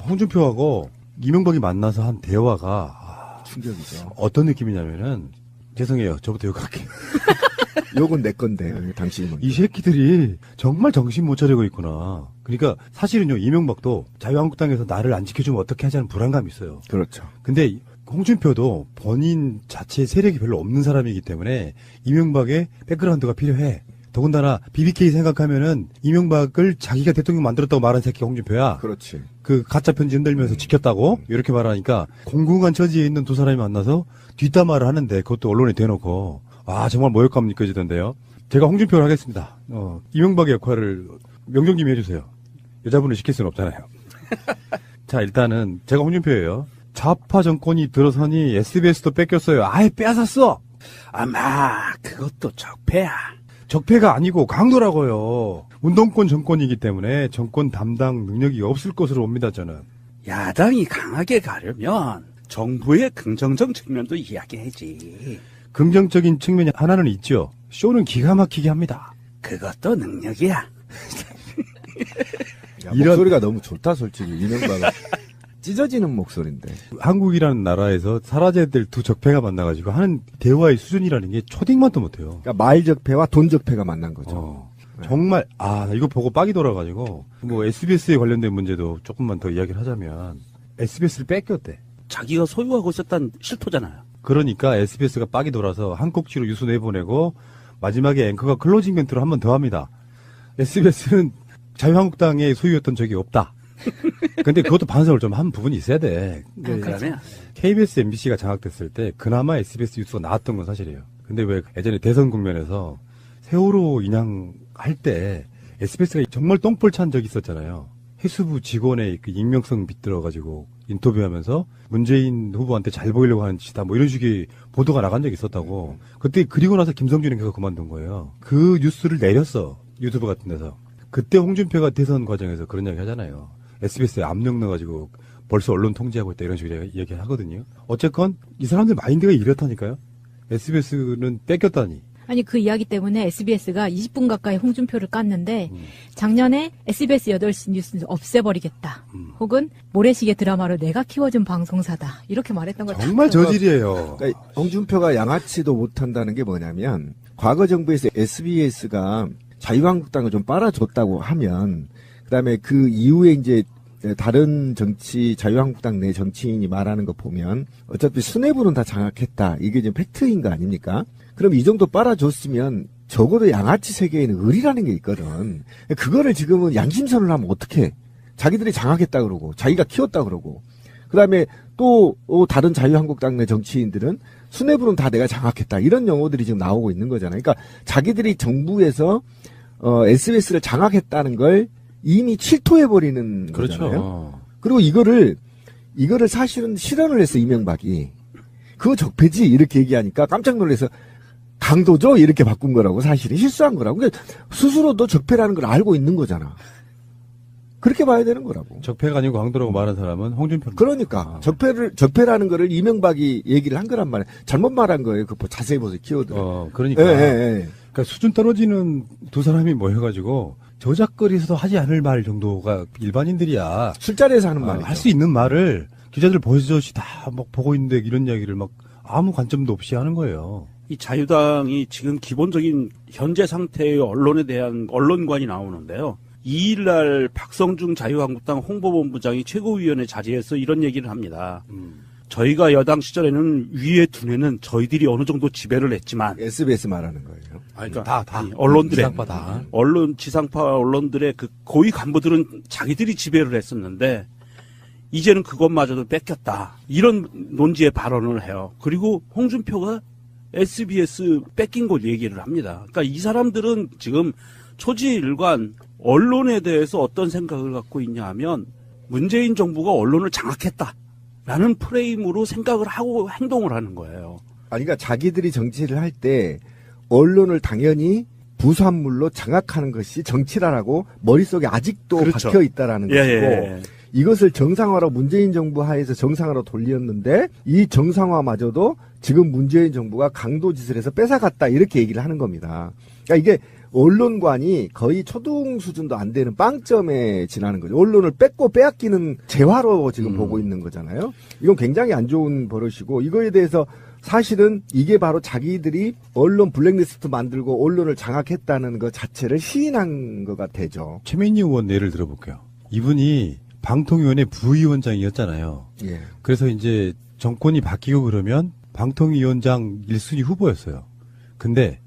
홍준표하고 이명박이 만나서 한 대화가 충격이죠. 어떤 느낌이냐면은 죄송해요. 저부터 욕할게요. 욕은 내 건데 당신이 먼저. 이 새끼들이 정말 정신 못 차리고 있구나. 그러니까 사실은요. 이명박도 자유한국당에서 나를 안 지켜주면 어떻게 하자는 불안감이 있어요. 그렇죠. 근데 홍준표도 본인 자체의 세력이 별로 없는 사람이기 때문에 이명박의 백그라운드가 필요해. 더군다나 BBK 생각하면은 이명박을 자기가 대통령 만들었다고 말한 새끼가 홍준표야. 그렇지. 그 가짜 편지 흔들면서 지켰다고 이렇게 말하니까 공공한 처지에 있는 두 사람이 만나서 뒷담화를 하는데 그것도 언론에 대놓고 와 정말 모욕감 느껴지던데요. 제가 홍준표를 하겠습니다. 이명박의 역할을 명정님이 해주세요. 여자분을 시킬 수는 없잖아요. 자 일단은 제가 홍준표예요. 좌파 정권이 들어서니 SBS도 뺏겼어요. 아예 빼앗았어. 아마 그것도 적폐야. 적폐가 아니고 강도라고요. 운동권 정권이기 때문에 정권 담당 능력이 없을 것으로 봅니다. 저는. 야당이 강하게 가려면 정부의 긍정적 측면도 이야기해야지. 긍정적인 측면이 하나는 있죠. 쇼는 기가 막히게 합니다. 그것도 능력이야. 야, 이런- 목소리가 너무 좋다 솔직히. 이명박은 찢어지는 목소리인데. 한국이라는 나라에서 살아야 될 두 적폐가 만나가지고 하는 대화의 수준이라는 게 초딩만도 못해요. 그러니까 말적폐와 돈적폐가 만난 거죠. 정말 이거 보고 빡이 돌아가지고 뭐 SBS에 관련된 문제도 조금만 더 이야기를 하자면 SBS를 뺏겼대. 자기가 소유하고 있었던 실토잖아요. 그러니까 SBS가 빡이 돌아서 한 꼭지로 뉴스 내보내고 마지막에 앵커가 클로징 멘트로 한 번 더 합니다. SBS는 자유한국당의 소유였던 적이 없다. 근데 그것도 반성을 좀 한 부분이 있어야 돼. 그러면 KBS, MBC가 장악됐을 때 그나마 SBS 뉴스가 나왔던 건 사실이에요. 근데 왜 예전에 대선 국면에서 세월호 인양할 때 SBS가 정말 똥볼 찬 적이 있었잖아요. 해수부 직원의 그 익명성 빗들어가지고 인터뷰하면서 문재인 후보한테 잘 보이려고 하는 짓이다 뭐 이런 식의 보도가 나간 적이 있었다고. 그때 그리고 나서 김성준 앵커가 그만둔 거예요. 그 뉴스를 내렸어. 유튜브 같은 데서. 그때 홍준표가 대선 과정에서 그런 이야기 하잖아요. SBS에 압력 넣어가지고 벌써 언론 통제하고 있다 이런 식으로 얘기 하거든요. 어쨌건 이 사람들 마인드가 이렇다니까요. SBS는 뺏겼다니. 아니 그 이야기 때문에 SBS가 20분 가까이 홍준표를 깠는데 작년에 SBS 8시 뉴스는 없애버리겠다. 혹은 모래시계 드라마로 내가 키워준 방송사다. 이렇게 말했던 걸 정말 저질이에요. 그러니까 홍준표가 양아치도 못한다는 게 뭐냐면 과거 정부에서 SBS가 자유한국당을 좀 빨아줬다고 하면 그다음에 그 이후에 이제 다른 정치 자유한국당 내 정치인이 말하는 거 보면 어차피 수뇌부는 다 장악했다. 이게 지금 팩트인 거 아닙니까? 그럼 이 정도 빨아줬으면 적어도 양아치 세계에는 을이라는 게 있거든. 그거를 지금은 양심선을 하면 어떡해. 자기들이 장악했다 그러고 자기가 키웠다 그러고 그다음에 또 다른 자유한국당 내 정치인들은 수뇌부는 다 내가 장악했다. 이런 용어들이 지금 나오고 있는 거잖아요. 그러니까 자기들이 정부에서 SBS를 장악했다는 걸 이미 실토해버리는 거잖아요. 그렇죠. 그리고 이거를 사실은 실현을 했어, 이명박이. 그거 적폐지? 이렇게 얘기하니까 깜짝 놀라서 강도죠? 이렇게 바꾼 거라고, 사실은. 실수한 거라고. 그러니까 스스로도 적폐라는 걸 알고 있는 거잖아. 그렇게 봐야 되는 거라고. 적폐가 아니고 강도라고 말한 사람은 홍준표. 그러니까 적폐라는 거를 이명박이 얘기를 한 거란 말이야. 잘못 말한 거예요. 그 자세히 보세요, 키워드. 그러니까. 예. 그러니까 수준 떨어지는 두 사람이 모여가지고 저작거리에서도 하지 않을 말 정도가 일반인들이야. 술자리에서 하는 말이죠. 할 수 있는 말을 기자들 버젓이 다 막 보고 있는데 이런 이야기를 막 아무 관점도 없이 하는 거예요. 이 자유당이 지금 기본적인 현재 상태의 언론에 대한 언론관이 나오는데요. 2일날 박성중 자유한국당 홍보본부장이 최고위원회 자리에서 이런 얘기를 합니다. 저희가 여당 시절에는 위에 두뇌는 저희들이 어느 정도 지배를 했지만 SBS 말하는 거예요. 그러니까 다. 이 언론들의 지상파 다. 지상파 언론들의 그 고위 간부들은 자기들이 지배를 했었는데 이제는 그것마저도 뺏겼다. 이런 논지의 발언을 해요. 그리고 홍준표가 SBS 뺏긴 걸 얘기를 합니다. 그러니까 이 사람들은 지금 초지일관 언론에 대해서 어떤 생각을 갖고 있냐 하면 문재인 정부가 언론을 장악했다라는 프레임으로 생각을 하고 행동을 하는 거예요. 아니, 그러니까 자기들이 정치를 할 때 언론을 당연히 부산물로 장악하는 것이 정치라라고 머릿속에 아직도 그렇죠. 박혀 있다라는 것이고 예. 이것을 정상화로 문재인 정부 하에서 정상화로 돌렸는데 이 정상화마저도 지금 문재인 정부가 강도 짓을 해서 뺏어갔다 이렇게 얘기를 하는 겁니다. 그러니까 이게 언론관이 거의 초등 수준도 안 되는 빵점에 지나는 거죠. 언론을 뺏고 빼앗기는 재화로 지금 보고 있는 거잖아요. 이건 굉장히 안 좋은 버릇이고 이거에 대해서 사실은 이게 바로 자기들이 언론 블랙리스트 만들고 언론을 장악했다는 것 자체를 시인한 거가 되죠. 최민희 의원 예를 들어볼게요. 이분이 방통위원회 부위원장이었잖아요. 예. 그래서 이제 정권이 바뀌고 그러면 방통위원장 1순위 후보였어요. 근데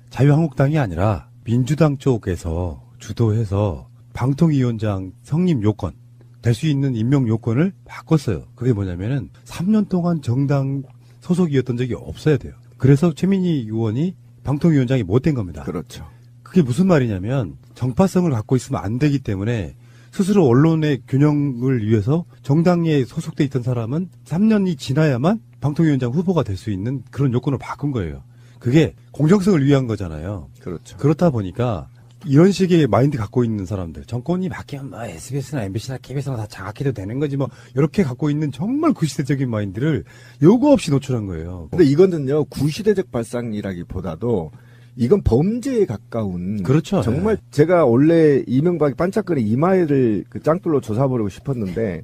자유한국당이 아니라 민주당 쪽에서 주도해서 방통위원장 성립 요건, 될 수 있는 임명 요건을 바꿨어요. 그게 뭐냐면은 3년 동안 정당 소속이었던 적이 없어야 돼요. 그래서 최민희 의원이 방통위원장이 못 된 겁니다. 그렇죠. 그게 무슨 말이냐면 정파성을 갖고 있으면 안 되기 때문에 스스로 언론의 균형을 위해서 정당에 소속돼 있던 사람은 3년이 지나야만 방통위원장 후보가 될 수 있는 그런 요건을 바꾼 거예요. 그게 공정성을 위한 거잖아요. 그렇죠. 그렇다 보니까 이런 식의 마인드 갖고 있는 사람들, 정권이 바뀌면 뭐 SBS나 MBC나 KBS나 다 장악해도 되는 거지 뭐 이렇게 갖고 있는 정말 구시대적인 마인드를 요구 없이 노출한 거예요. 근데 이거는요, 구시대적 발상이라기보다도 이건 범죄에 가까운. 그렇죠. 정말 제가 원래 이명박이 반짝거리는 이마에를 그 짱돌로 조사버리고 싶었는데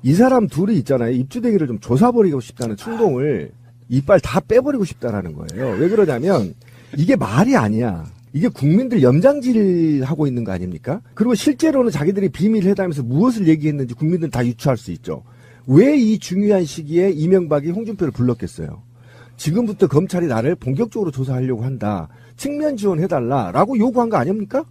이 사람 둘이 있잖아요. 입주댕이를 좀 조사버리고 싶다는 충동을 이빨 다 빼버리고 싶다라는 거예요. 왜 그러냐면 이게 말이 아니야. 이게 국민들 염장질하고 있는 거 아닙니까? 그리고 실제로는 자기들이 비밀회담에서 무엇을 얘기했는지 국민들은 다 유추할 수 있죠. 왜 이 중요한 시기에 이명박이 홍준표를 불렀겠어요? 지금부터 검찰이 나를 본격적으로 조사하려고 한다. 측면 지원해달라라고 요구한 거 아닙니까?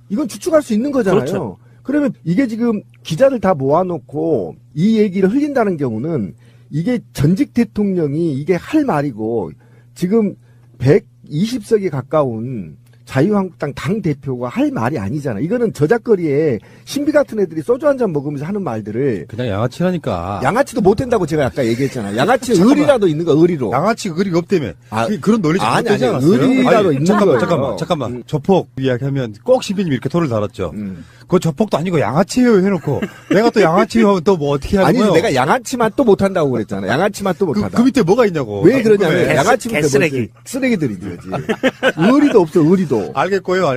이건 추측할 수 있는 거잖아요. 그렇죠. 그러면 이게 지금 기자들 다 모아놓고 이 얘기를 흘린다는 경우는 이게 전직 대통령이 이게 할 말이고 지금 120석에 가까운 자유한국당 당대표가 할 말이 아니잖아. 이거는 저작거리에 신비 같은 애들이 소주 한 잔 먹으면서 하는 말들을 그냥 양아치라니까. 양아치도 못 된다고 제가 아까 얘기했잖아요. 양아치 잠깐만. 의리라도 있는 거, 의리로. 양아치 의리가 없다며. 아, 그런 논리 아니, 잘못되지 아니, 않았어요? 의리라도 있는 거예요. 잠깐만. 조폭 이야기하면 꼭 신비님 이렇게 토를 달았죠. 음. 그거 조폭도 아니고 양아치예요 해놓고 내가 또 양아치예요 하면 또 뭐 어떻게 하는 아니, 거예요? 내가 양아치만 또 못한다고 그랬잖아. 양아치만 또 못하다. 그 밑에 뭐가 있냐고. 왜 그러냐면 개- 양아치부터 개쓰레기. 쓰레기들이지. 의리도 없어, 의리도. 알겠고요.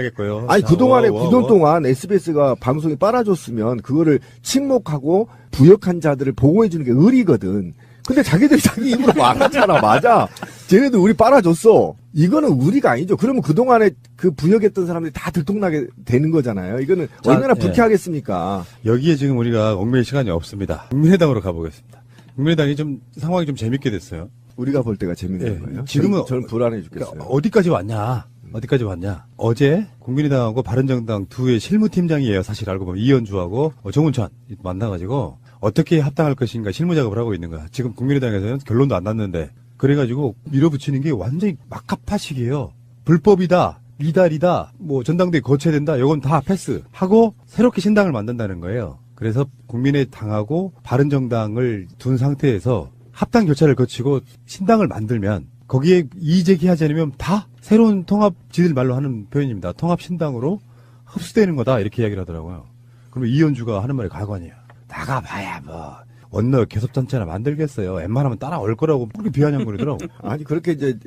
아니, 그동안에 뭐, 9년 동안 SBS가 방송이 빨아줬으면 그거를 침묵하고 부역한 자들을 보호해주는 게 의리거든. 근데 자기들이 자기 입으로 말하잖아. 맞아. 쟤네들 우리 빨아줬어. 이거는 의리가 아니죠. 그러면 그동안에 그 부역했던 사람들이 다 들통나게 되는 거잖아요. 이거는 자, 얼마나 예. 불쾌하겠습니까? 여기에 지금 우리가 얽매일 시간이 없습니다. 국민의당으로 가보겠습니다. 국민의당이 좀 상황이 좀 재밌게 됐어요. 우리가 볼 때가 재밌는 예, 거예요. 지금은 저는 불안해 죽겠어요. 그러니까 어디까지 왔냐? 어디까지 왔냐? 어제 국민의당하고 바른정당 두의 실무팀장이에요. 사실 알고 보면 이현주하고 정운천 만나가지고 어떻게 합당할 것인가 실무 작업을 하고 있는 거야. 지금 국민의당에서는 결론도 안 났는데 그래가지고 밀어붙이는 게 완전히 막합파식이에요. 불법이다, 이달이다, 뭐 전당대회 거쳐야 된다. 이건 다 패스하고 새롭게 신당을 만든다는 거예요. 그래서 국민의당하고 바른정당을 둔 상태에서 합당 절차를 거치고 신당을 만들면 거기에 이의 제기하지 않으면 다 새로운 통합지들 말로 하는 표현입니다. 통합신당으로 흡수되는 거다 이렇게 이야기를 하더라고요. 그러면 이현주가 하는 말이 가관이야. 나가봐야 뭐 원로 개섭단체나 만들겠어요. 웬만하면 따라올 거라고 그렇게 비아냥거리더라고. 아니 그렇게 이제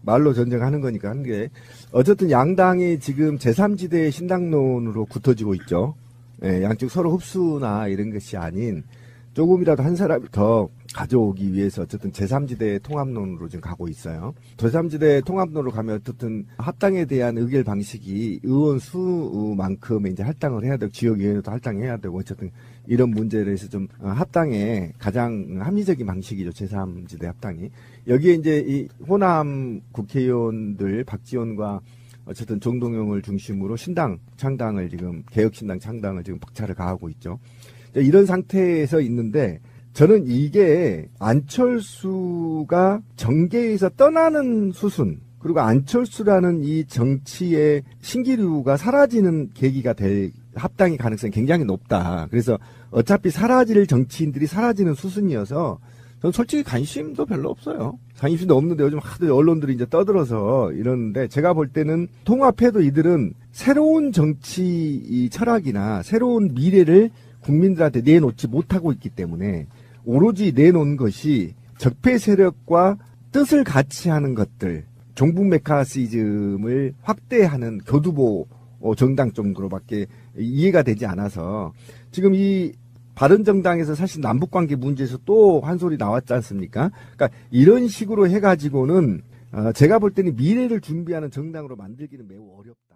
말로 전쟁하는 거니까 하는 게 어쨌든 양당이 지금 제3지대 신당론으로 굳어지고 있죠. 예, 양쪽 서로 흡수나 이런 것이 아닌 조금이라도 한 사람이 더 가져오기 위해서 어쨌든 제3지대 통합론으로 지금 가고 있어요. 제3지대 통합론으로 가면 어쨌든 합당에 대한 의결 방식이 의원 수만큼의 이제 할당을 해야 되고 지역위원회도 할당해야 되고 어쨌든 이런 문제를 해서 좀 합당에 가장 합리적인 방식이죠. 제3지대 합당이. 여기에 이제 이 호남 국회의원들 박지원과 어쨌든 정동영을 중심으로 신당 창당을 지금 개혁신당 창당을 지금 박차를 가하고 있죠. 이런 상태에서 있는데 저는 이게 안철수가 정계에서 떠나는 수순 그리고 안철수라는 이 정치의 신기류가 사라지는 계기가 될 합당의 가능성이 굉장히 높다. 그래서 어차피 사라질 정치인들이 사라지는 수순이어서 저는 솔직히 관심도 별로 없어요. 관심도 없는데 요즘 하도 언론들이 이제 떠들어서 이러는데 제가 볼 때는 통합해도 이들은 새로운 정치 철학이나 새로운 미래를 국민들한테 내놓지 못하고 있기 때문에 오로지 내놓은 것이 적폐 세력과 뜻을 같이 하는 것들, 종북 메카시즘을 확대하는 교두보 정당 정도로밖에 이해가 되지 않아서 지금 이 바른정당에서 사실 남북관계 문제에서 또 한 소리 나왔지 않습니까? 그러니까 이런 식으로 해가지고는 제가 볼 때는 미래를 준비하는 정당으로 만들기는 매우 어렵다.